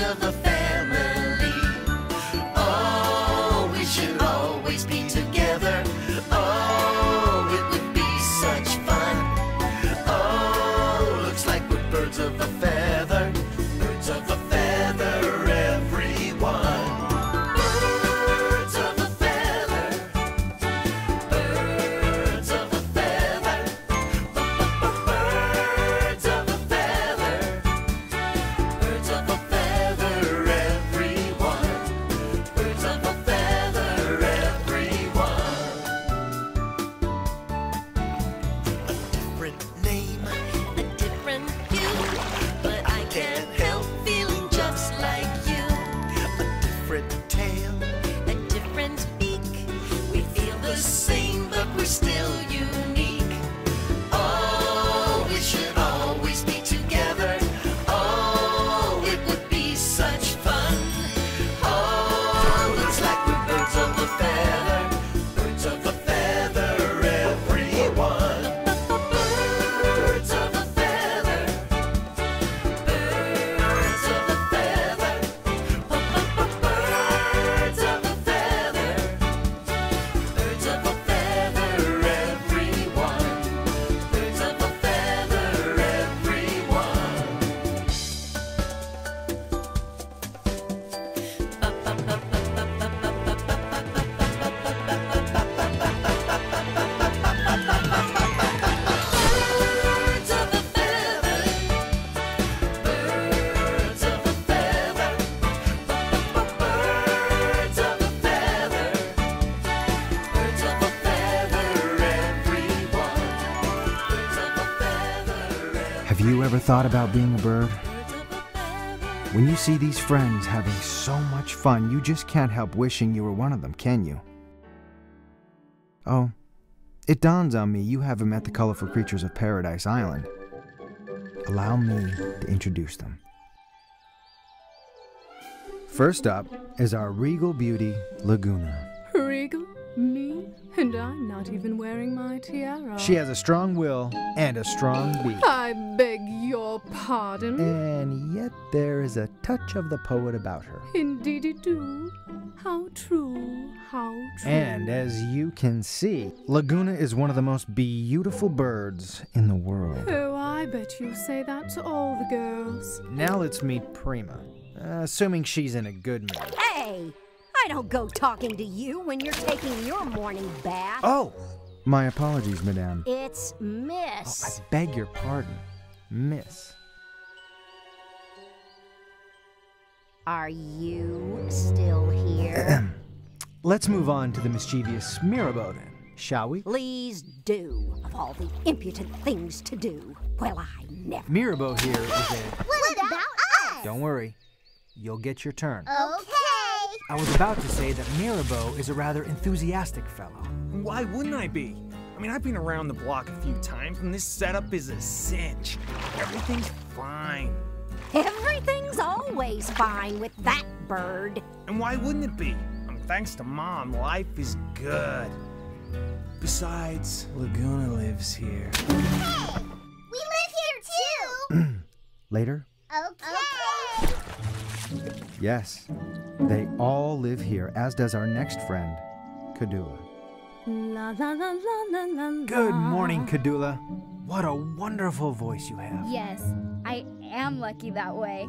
of a family. Oh, we should always be together. Oh, it would be such fun. Oh, looks like we're birds of a feather. Birds of a feather, everyone. Birds of a feather. Birds of a feather. Birds of a feather. Birds of a feather, everyone. Birds of a feather, everyone. A different name, a different hue, but I can't help feeling just like you. A different tail, a different beak. We feel the same, but we're still unique. Oh, we should always be together. Oh, it would be such fun. Oh, looks like we're birds of a feather. Birds of a feather, everyone. Birds of a feather. Birds of a feather. Birds of a feather. Birds of a feather, everyone. Birds of a feather, Birds of a feather. Birds of a feather. Birds of a feather. Birds of a feather, everyone. Birds of a feather. Have you ever thought about being a bird? Birds of a feather. When you see these friends having so much fun, you just can't help wishing you were one of them, can you? Oh, it dawns on me you haven't met the colorful creatures of Paradise Island. Allow me to introduce them. First up is our regal beauty, Laguna. Regal? Me? And I'm not even wearing my tiara. She has a strong will and a strong beak. I beg your pardon. And yet there is a touch of the poet about her. Indeedy do. How true, how true. And as you can see, Laguna is one of the most beautiful birds in the world. Oh, I bet you say that to all the girls. Now let's meet Prima, assuming she's in a good mood. Hey, I don't go talking to you when you're taking your morning bath. Oh, my apologies, madame. It's Oh, I Miss. beg your pardon, miss. Are you still here? Let's move on to the mischievous Mirabeau then, shall we? Please do. Of all the impudent things to do. Well, I never. Mirabeau here is a... What about us? Don't worry, you'll get your turn. Okay. I was about to say that Mirabeau is a rather enthusiastic fellow. Why wouldn't I be? I mean, I've been around the block a few times, and this setup is a cinch. Everything's fine. Everything's always fine with that bird. And why wouldn't it be? I mean, thanks to Mom, life is good. Besides, Laguna lives here. Hey, we live here too. Later? Okay. Yes, they all live here, as does our next friend, Kadula. La la la la la la la. Good morning, Kadula. What a wonderful voice you have. Yes, I am lucky that way.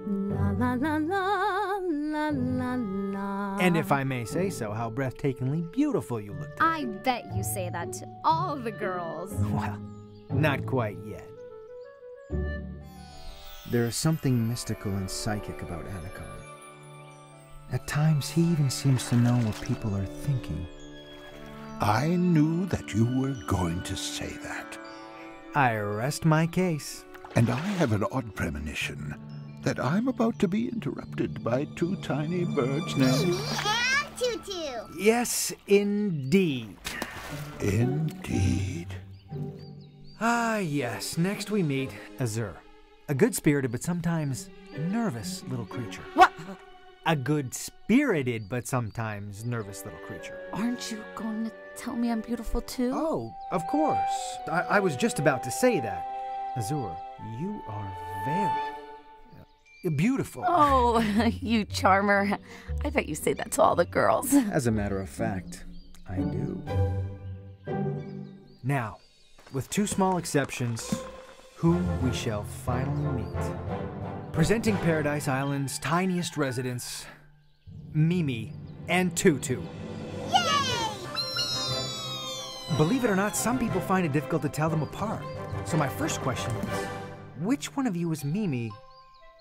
La la la la la la la. And if I may say so, how breathtakingly beautiful you look. I bet you say that to all the girls. Well, not quite yet. There is something mystical and psychic about ANAKHAN. At times, he even seems to know what people are thinking. I knew that you were going to say that. I rest my case. And I have an odd premonition that I'm about to be interrupted by two tiny birds' nests. And Tutu. Yes, indeed. Indeed. Ah, yes. Next we meet Azur. A good-spirited but sometimes nervous little creature. What? A good-spirited but sometimes nervous little creature. Aren't you going to tell me I'm beautiful too? Oh, of course. I was just about to say that. Azur, you are very... beautiful. Oh, you charmer. I bet you say that to all the girls. As a matter of fact, I do. Now, with two small exceptions, whom we shall finally meet. Presenting Paradise Island's tiniest residents, Mimi and Tutu. Yay! Believe it or not, some people find it difficult to tell them apart. So my first question is, which one of you is Mimi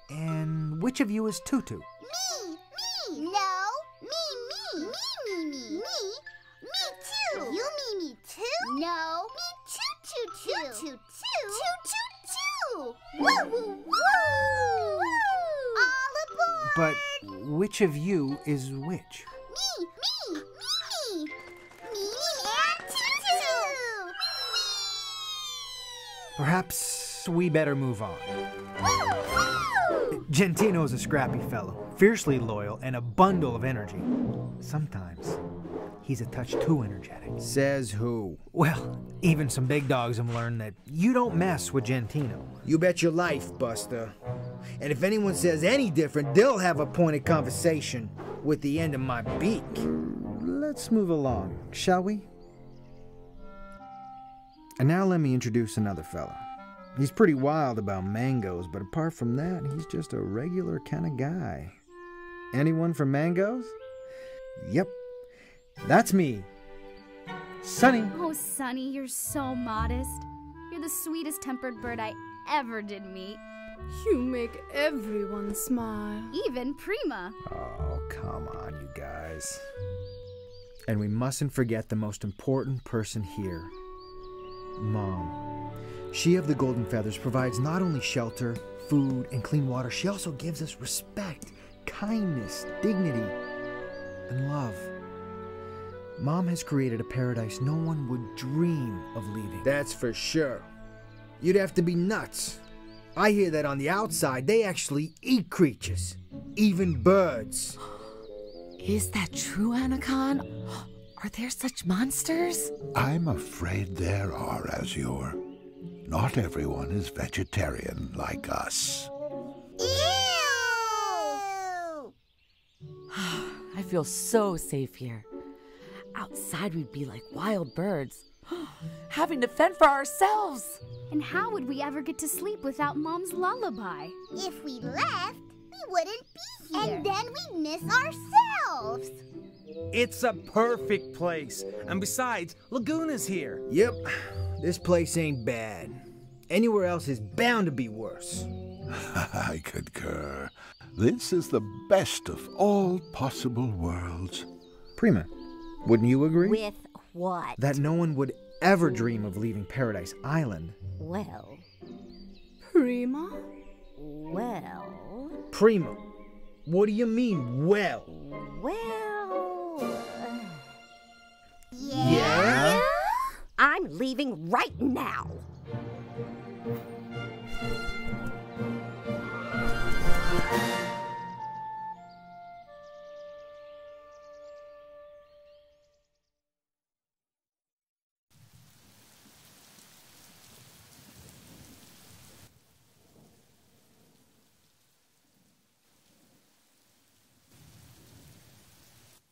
and which of you is Tutu? Me! No, me too. You me too? No, me too. Woo woo woo! All aboard! But which of you is which? Me and Tutu! Perhaps we better move on. Woo woo! Gentino's a scrappy fellow, fiercely loyal, and a bundle of energy. Sometimes he's a touch too energetic. Says who? Well, even some big dogs have learned that you don't mess with Gentino. You bet your life, Buster. And if anyone says any different, they'll have a pointed conversation with the end of my beak. Let's move along, shall we? And now let me introduce another fella. He's pretty wild about mangoes, but apart from that, he's just a regular kind of guy. Anyone from mangoes? Yep, that's me. Sunny. Oh, Sunny, you're so modest. You're the sweetest tempered bird I ever did meet. You make everyone smile. Even Prima. Oh, come on, you guys. And we mustn't forget the most important person here, Mom. She of the Golden Feathers provides not only shelter, food, and clean water, she also gives us respect, kindness, dignity, and love. Mom has created a paradise no one would dream of leaving. That's for sure. You'd have to be nuts. I hear that on the outside, they actually eat creatures, even birds. Is that true, ANAKHAN? Are there such monsters? I'm afraid there are, Azure. Not everyone is vegetarian like us. Ew! I feel so safe here. Outside we'd be like wild birds, having to fend for ourselves. And how would we ever get to sleep without Mom's lullaby? If we left, we wouldn't be here. And then we'd miss ourselves. It's a perfect place. And besides, Laguna's here. Yep, this place ain't bad. Anywhere else is bound to be worse. I concur. This is the best of all possible worlds. Prima, wouldn't you agree? With what? That no one would ever dream of leaving Paradise Island. Well, Prima? well, Prima, what do you mean, well? Yeah? I'm leaving right now.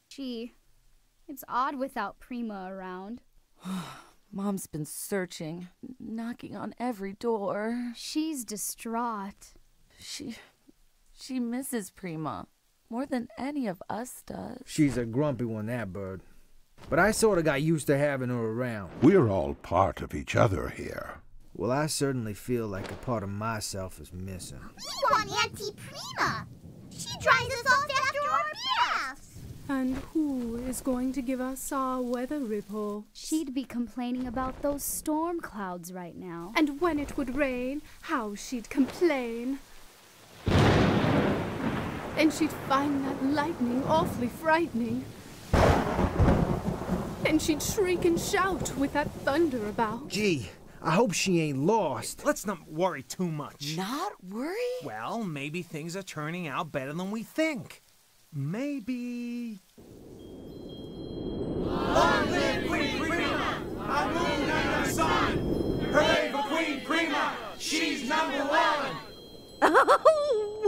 Gee, it's odd without Prima around. Mom's been searching, knocking on every door. She's distraught. She misses Prima more than any of us does. She's a grumpy one, that bird. But I sort of got used to having her around. We're all part of each other here. Well, I certainly feel like a part of myself is missing. We want Auntie Prima. She dries us off after our baths. And who is going to give us our weather report? She'd be complaining about those storm clouds right now. And when it would rain, how she'd complain. And she'd find that lightning awfully frightening. And she'd shriek and shout with that thunder about. Gee, I hope she ain't lost. Let's not worry too much. Not worry? Well, maybe things are turning out better than we think. Maybe... Long live Queen Prima! Our moon and our sun! Hooray for Queen Prima! She's #1! Oh,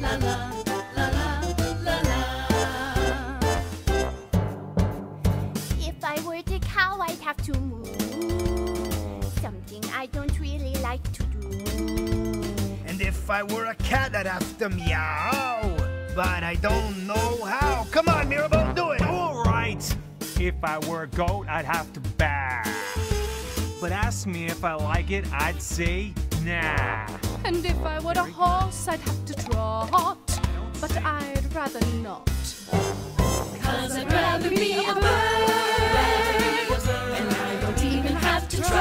la la la la la. If I were the cow, I'd have to moo. Something I don't really like to do. And if I were a cat, I'd have to meow. But I don't know how. Come on, Mirabelle, do it. All right. If I were a goat, I'd have to baa. But ask me if I like it, I'd say nah. And if I were a horse, I'd have to trot. But I'd rather not. 'Cause I'd rather be a bird. And I don't even have to try.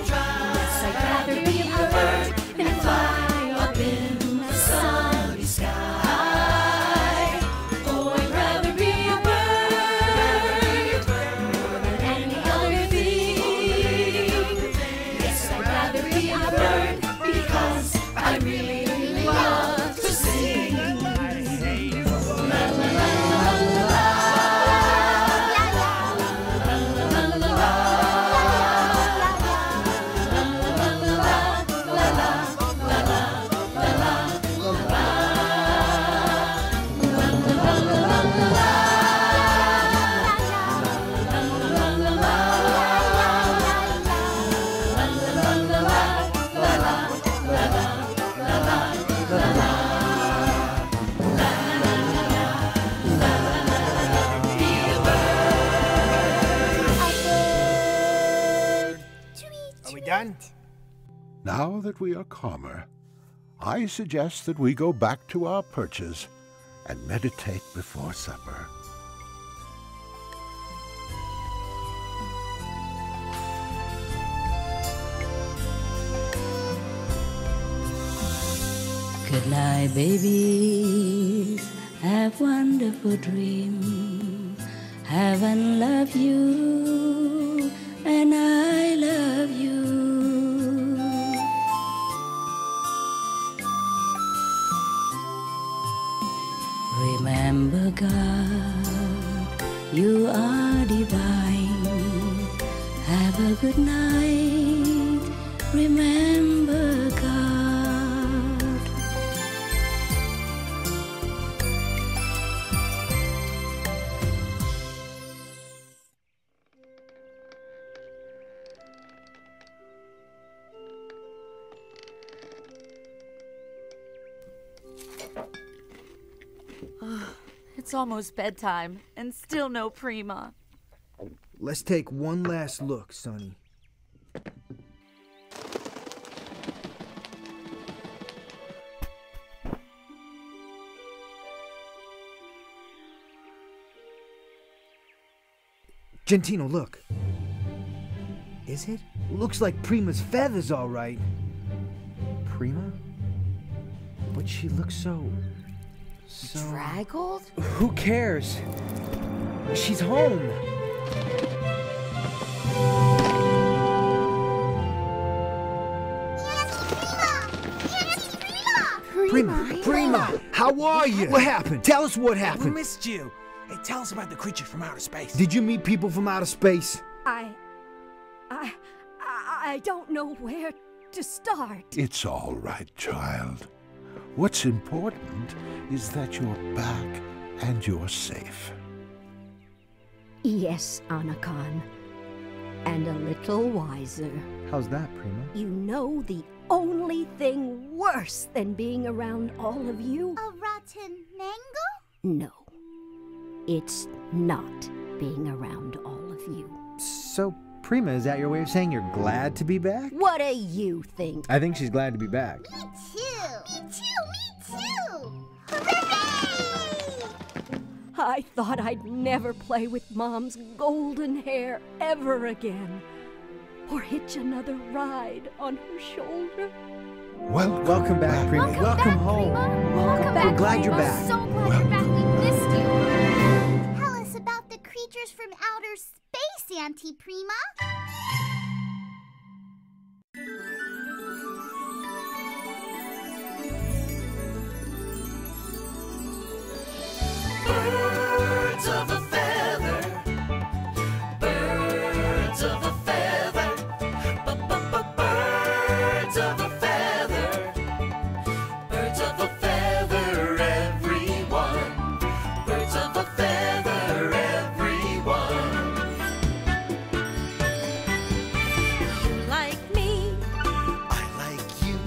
Yes, I'd rather be a bird and fly up in the sunny sky. Oh, I'd rather be a bird more than any other thing. Yes, I'd rather be a bird because I really, really love to sing. La la la la la. ANAKHAN. Now that we are calmer, I suggest that we go back to our perches and meditate before supper. Good night, babies. Have wonderful dreams. Heaven love you, and I love you. Remember, God, you are divine. Have a good night. Remember, God. It's almost bedtime, and still no Prima. Let's take one last look, Sonny. Gentino, look. Is it? Looks like Prima's feathers, all right. Prima? But she looks so... Draggled? Who cares? She's home. Prima! How are you? What happened? Tell us what happened. We missed you. Hey, tell us about the creature from outer space. Did you meet people from outer space? I don't know where to start. It's all right, child. What's important is that you're back and you're safe. Yes, ANAKHAN. And a little wiser. How's that, Prima? You know the only thing worse than being around all of you? A rotten mango? No. It's not being around all of you. So, Prima, is that your way of saying you're glad to be back? What do you think? I think she's glad to be back. Me too. Me too. Hooray! I thought I'd never play with Mom's golden hair ever again. Or hitch another ride on her shoulder. Welcome back, Prima. Welcome home. Welcome back. We're glad you're back. We're so glad you're back. We missed you. Tell us about the creatures from outer space, Auntie Prima. Birds of a feather. Birds of a feather. Birds of a feather. Birds of a feather, everyone. Birds of a feather, everyone. You like me, I like you.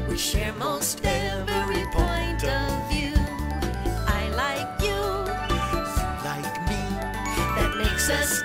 We share most every point of view. I like you, you like me. That makes us